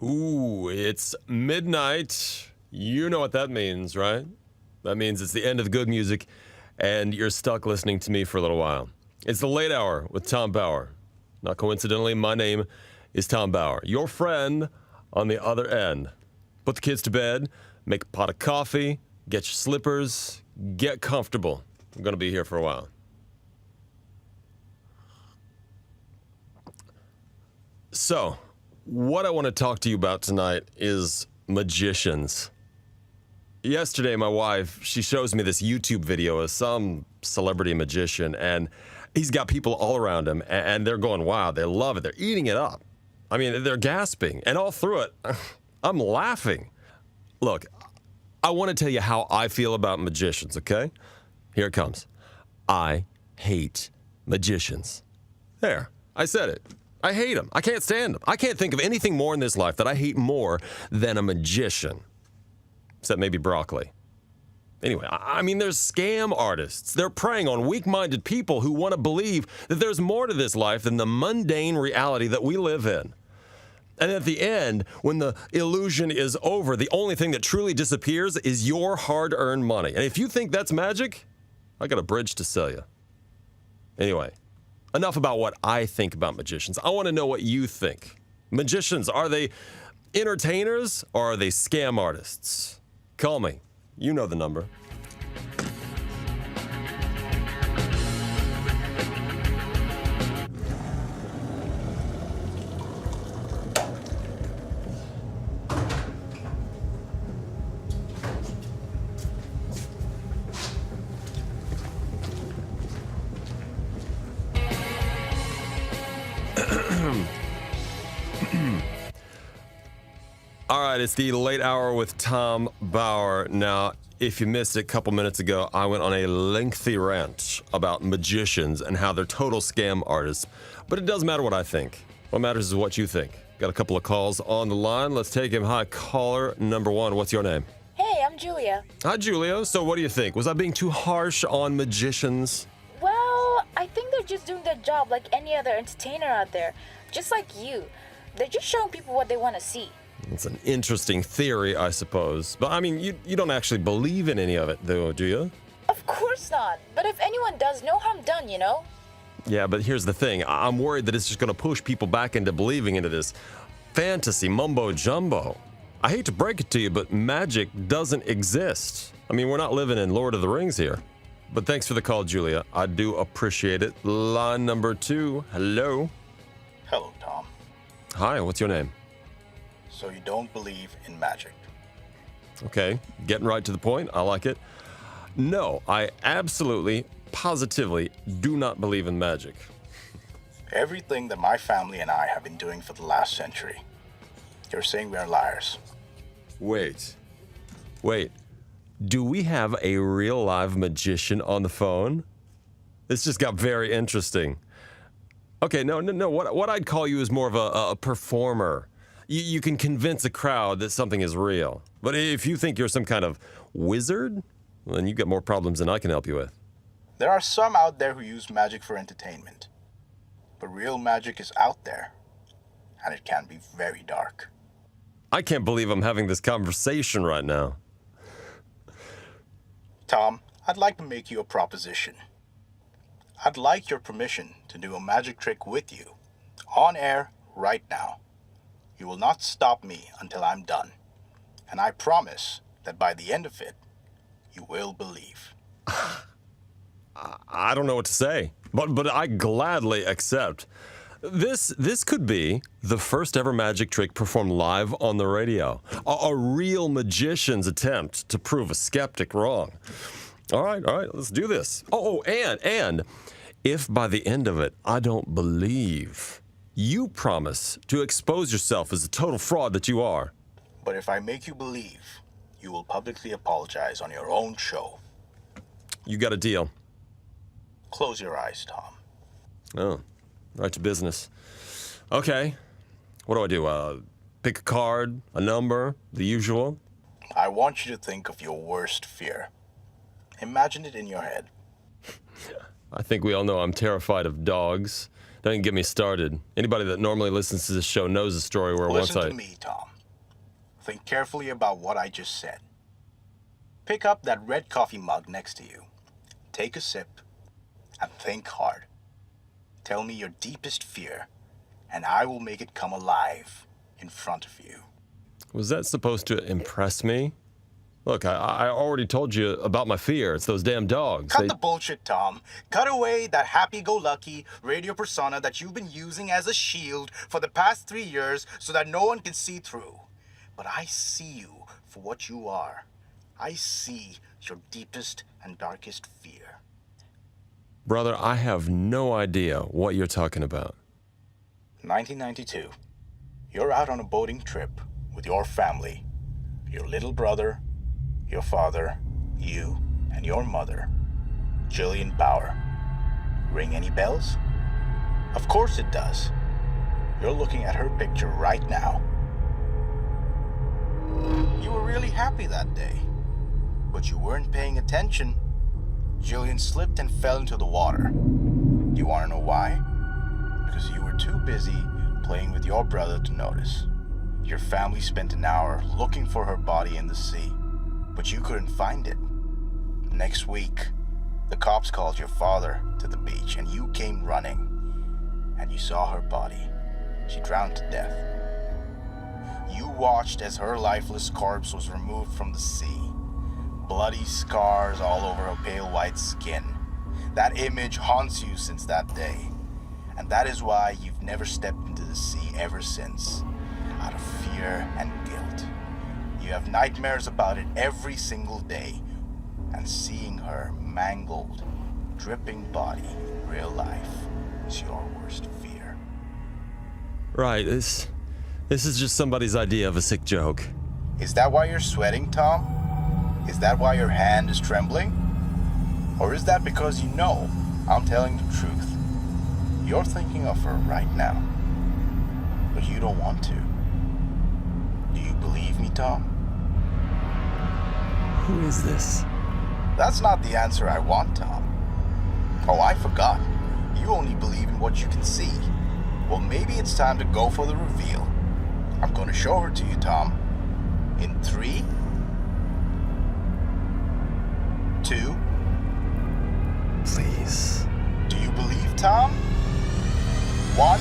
Ooh, it's midnight. You know what that means, right? That means it's the end of good music, and you're stuck listening to me for a little while. It's the late hour with Tom Bauer. Not coincidentally, my name is Tom Bauer, your friend on the other end. Put the kids to bed, make a pot of coffee, get your slippers, get comfortable. I'm going to be here for a while. So, what I want to talk to you about tonight is magicians. Yesterday, my wife, she shows me this YouTube video of some celebrity magician, and he's got people all around him, and they're going, wow, they love it. They're eating it up. I mean, they're gasping, and all through it, I'm laughing. Look, I want to tell you how I feel about magicians, okay? Here it comes. I hate magicians. There, I said it. I hate them. I can't stand them. I can't think of anything more in this life that I hate more than a magician. Except maybe broccoli. Anyway, I mean, there's scam artists. They're preying on weak-minded people who want to believe that there's more to this life than the mundane reality that we live in. And at the end, when the illusion is over, the only thing that truly disappears is your hard-earned money. And if you think that's magic, I got a bridge to sell you. Anyway, enough about what I think about magicians. I want to know what you think. Magicians, are they entertainers or are they scam artists? Call me. You know the number. All right, it's the late hour with Tom Bauer. Now, if you missed it a couple minutes ago, I went on a lengthy rant about magicians and how they're total scam artists. But it doesn't matter what I think. What matters is what you think. Got a couple of calls on the line. Let's take him. Hi, caller number one. What's your name? Hey, I'm Julia. Hi, Julia. So what do you think? Was I being too harsh on magicians? Well, I think they're just doing their job like any other entertainer out there. Just like you. They're just showing people what they want to see. It's an interesting theory, I suppose. But, I mean, you don't actually believe in any of it, though, do you? Of course not. But if anyone does, no harm done, you know? Yeah, but here's the thing. I'm worried that it's just going to push people back into believing into this fantasy mumbo-jumbo. I hate to break it to you, but magic doesn't exist. I mean, we're not living in Lord of the Rings here. But thanks for the call, Julia. I do appreciate it. Line number two. Hello. Hello, Tom. Hi, what's your name? So you don't believe in magic? Okay, getting right to the point. I like it. No, I absolutely, positively do not believe in magic. Everything that my family and I have been doing for the last century, you're saying we are liars. Wait. Do we have a real live magician on the phone? This just got very interesting. Okay, no. What I'd call you is more of a performer. You can convince a crowd that something is real. But if you think you're some kind of wizard, well, then you've got more problems than I can help you with. There are some out there who use magic for entertainment. But real magic is out there, and it can be very dark. I can't believe I'm having this conversation right now. Tom, I'd like to make you a proposition. I'd like your permission to do a magic trick with you, on air, right now. You will not stop me until I'm done. And I promise that by the end of it, you will believe. I don't know what to say, but I gladly accept. This could be the first ever magic trick performed live on the radio. A real magician's attempt to prove a skeptic wrong. All right, let's do this. Oh, and if by the end of it I don't believe, you promise to expose yourself as the total fraud that you are. But if I make you believe, you will publicly apologize on your own show. You got a deal. Close your eyes, Tom. Oh, right to business. Okay, what do I do? Pick a card, a number, the usual? I want you to think of your worst fear. Imagine it in your head. I think we all know I'm terrified of dogs. Don't even get me started. Anybody that normally listens to this show knows a story where Listen once to me, Tom. Think carefully about what I just said. Pick up that red coffee mug next to you. Take a sip and think hard. Tell me your deepest fear, and I will make it come alive in front of you. Was that supposed to impress me? Look, I already told you about my fear. It's those damn dogs. Cut the bullshit, Tom. Cut away that happy-go-lucky radio persona that you've been using as a shield for the past 3 years so that no one can see through. But I see you for what you are. I see your deepest and darkest fear. Brother, I have no idea what you're talking about. 1992. You're out on a boating trip with your family. Your little brother, your father, you, and your mother, Jillian Bauer. Ring any bells? Of course it does. You're looking at her picture right now. You were really happy that day, but you weren't paying attention. Jillian slipped and fell into the water. Do you want to know why? Because you were too busy playing with your brother to notice. Your family spent an hour looking for her body in the sea, but you couldn't find it. Next week, the cops called your father to the beach and you came running, and you saw her body. She drowned to death. You watched as her lifeless corpse was removed from the sea. Bloody scars all over her pale white skin. That image haunts you since that day. And that is why you've never stepped into the sea ever since, out of fear and guilt. You have nightmares about it every single day, and seeing her mangled, dripping body in real life is your worst fear. Right, this is just somebody's idea of a sick joke. Is that why you're sweating, Tom? Is that why your hand is trembling? Or is that because you know I'm telling the truth? You're thinking of her right now, but you don't want to. Do you believe me, Tom? Who is this? That's not the answer I want, Tom. Oh, I forgot. You only believe in what you can see. Well, maybe it's time to go for the reveal. I'm going to show her to you, Tom. In 3, 2. Please. Do you believe, Tom? 1.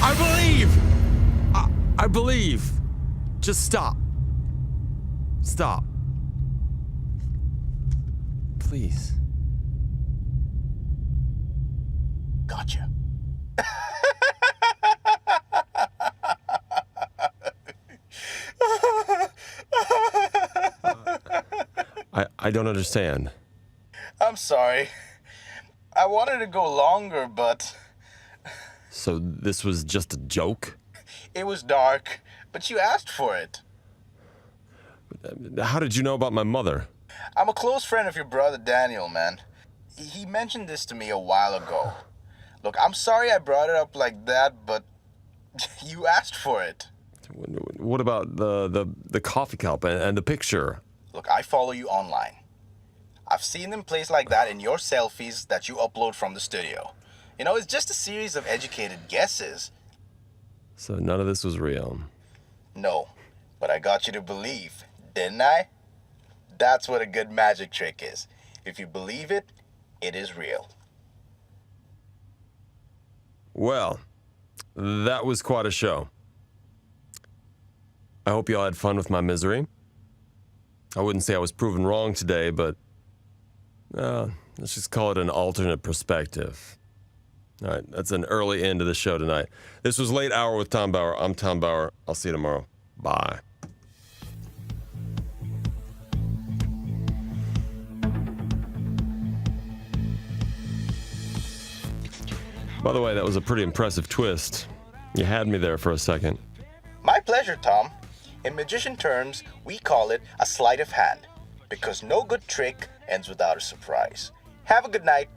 I believe! I believe. Just stop. Stop. Please. Gotcha. I don't understand. I'm sorry. I wanted to go longer, but So this was just a joke? it was dark. But you asked for it. How did you know about my mother? I'm a close friend of your brother Daniel, man. He mentioned this to me a while ago. Look, I'm sorry I brought it up like that, but you asked for it. What about the coffee cup and the picture? Look, I follow you online. I've seen them placed like that in your selfies that you upload from the studio. You know, it's just a series of educated guesses. So none of this was real. No, but I got you to believe, didn't I? That's what a good magic trick is. If you believe it, it is real. Well, that was quite a show. I hope you all had fun with my misery. I wouldn't say I was proven wrong today, but let's just call it an alternate perspective. All right, that's an early end to the show tonight. This was Late Hour with Tom Bauer. I'm Tom Bauer. I'll see you tomorrow. Bye. By the way, that was a pretty impressive twist. You had me there for a second. My pleasure, Tom. In magician terms, we call it a sleight of hand, because no good trick ends without a surprise. Have a good night.